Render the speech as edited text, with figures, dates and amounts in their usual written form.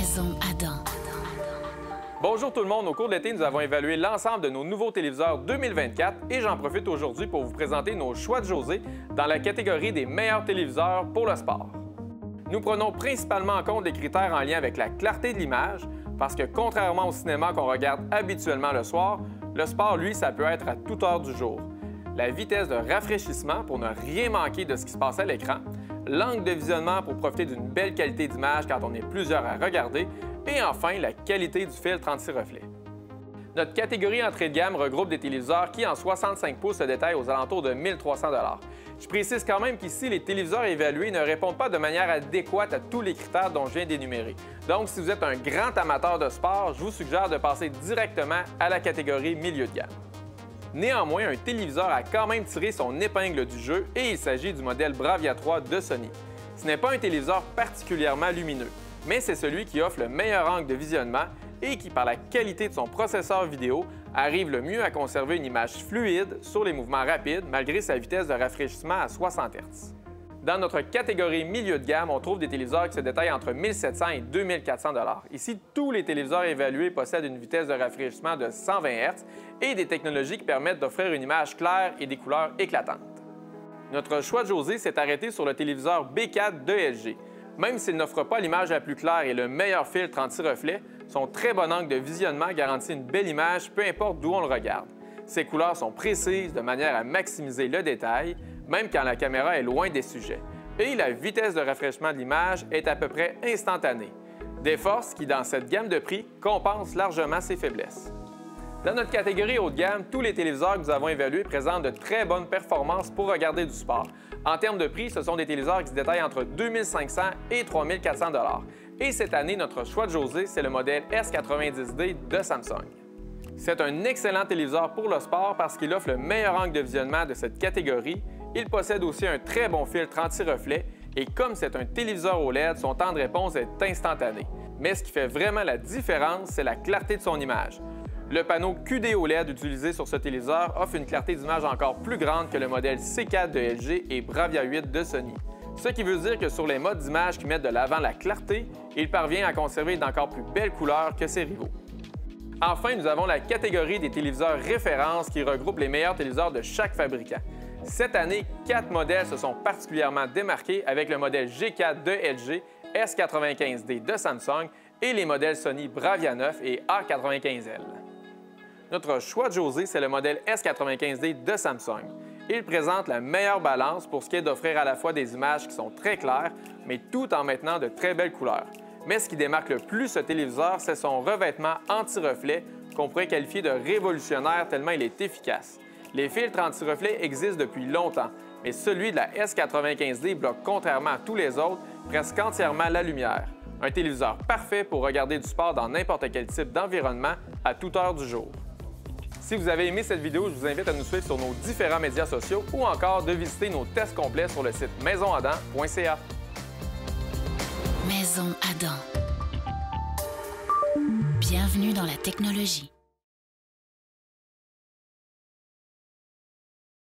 Maison Adam. Bonjour tout le monde, au cours de l'été, nous avons évalué l'ensemble de nos nouveaux téléviseurs 2024 et j'en profite aujourd'hui pour vous présenter nos choix de José dans la catégorie des meilleurs téléviseurs pour le sport. Nous prenons principalement en compte des critères en lien avec la clarté de l'image parce que contrairement au cinéma qu'on regarde habituellement le soir, le sport, lui, ça peut être à toute heure du jour. La vitesse de rafraîchissement pour ne rien manquer de ce qui se passe à l'écran, l'angle de visionnement pour profiter d'une belle qualité d'image quand on est plusieurs à regarder, et enfin, la qualité du filtre anti-reflet. Notre catégorie entrée de gamme regroupe des téléviseurs qui, en 65 pouces, se détaillent aux alentours de 1 300 $. Je précise quand même qu'ici, les téléviseurs évalués ne répondent pas de manière adéquate à tous les critères dont je viens d'énumérer. Donc, si vous êtes un grand amateur de sport, je vous suggère de passer directement à la catégorie milieu de gamme. Néanmoins, un téléviseur a quand même tiré son épingle du jeu et il s'agit du modèle Bravia 3 de Sony. Ce n'est pas un téléviseur particulièrement lumineux, mais c'est celui qui offre le meilleur angle de visionnement et qui, par la qualité de son processeur vidéo, arrive le mieux à conserver une image fluide sur les mouvements rapides malgré sa vitesse de rafraîchissement à 60 Hz. Dans notre catégorie milieu de gamme, on trouve des téléviseurs qui se détaillent entre 1 700 et 2 400 $. Ici, tous les téléviseurs évalués possèdent une vitesse de rafraîchissement de 120 Hz et des technologies qui permettent d'offrir une image claire et des couleurs éclatantes. Notre choix de José s'est arrêté sur le téléviseur B4 de LG. Même s'il n'offre pas l'image la plus claire et le meilleur filtre anti-reflet, son très bon angle de visionnement garantit une belle image, peu importe d'où on le regarde. Ses couleurs sont précises de manière à maximiser le détail, même quand la caméra est loin des sujets. Et la vitesse de rafraîchissement de l'image est à peu près instantanée. Des forces qui, dans cette gamme de prix, compensent largement ses faiblesses. Dans notre catégorie haut de gamme, tous les téléviseurs que nous avons évalués présentent de très bonnes performances pour regarder du sport. En termes de prix, ce sont des téléviseurs qui se détaillent entre 2 500 et 3 400 $. Et cette année, notre choix de José, c'est le modèle S90D de Samsung. C'est un excellent téléviseur pour le sport parce qu'il offre le meilleur angle de visionnement de cette catégorie. Il possède aussi un très bon filtre anti-reflet et comme c'est un téléviseur OLED, son temps de réponse est instantané. Mais ce qui fait vraiment la différence, c'est la clarté de son image. Le panneau QD OLED utilisé sur ce téléviseur offre une clarté d'image encore plus grande que le modèle C4 de LG et Bravia 8 de Sony. Ce qui veut dire que sur les modes d'image qui mettent de l'avant la clarté, il parvient à conserver d'encore plus belles couleurs que ses rivaux. Enfin, nous avons la catégorie des téléviseurs références qui regroupe les meilleurs téléviseurs de chaque fabricant. Cette année, 4 modèles se sont particulièrement démarqués avec le modèle G4 de LG, S95D de Samsung et les modèles Sony Bravia 9 et A95L. Notre choix de José, c'est le modèle S95D de Samsung. Il présente la meilleure balance pour ce qui est d'offrir à la fois des images qui sont très claires, mais tout en maintenant de très belles couleurs. Mais ce qui démarque le plus ce téléviseur, c'est son revêtement anti-reflet qu'on pourrait qualifier de révolutionnaire tellement il est efficace. Les filtres anti-reflet existent depuis longtemps, mais celui de la S95D bloque contrairement à tous les autres presque entièrement la lumière. Un téléviseur parfait pour regarder du sport dans n'importe quel type d'environnement à toute heure du jour. Si vous avez aimé cette vidéo, je vous invite à nous suivre sur nos différents médias sociaux ou encore de visiter nos tests complets sur le site maisonadam.ca. Maison Adam. Bienvenue dans la technologie.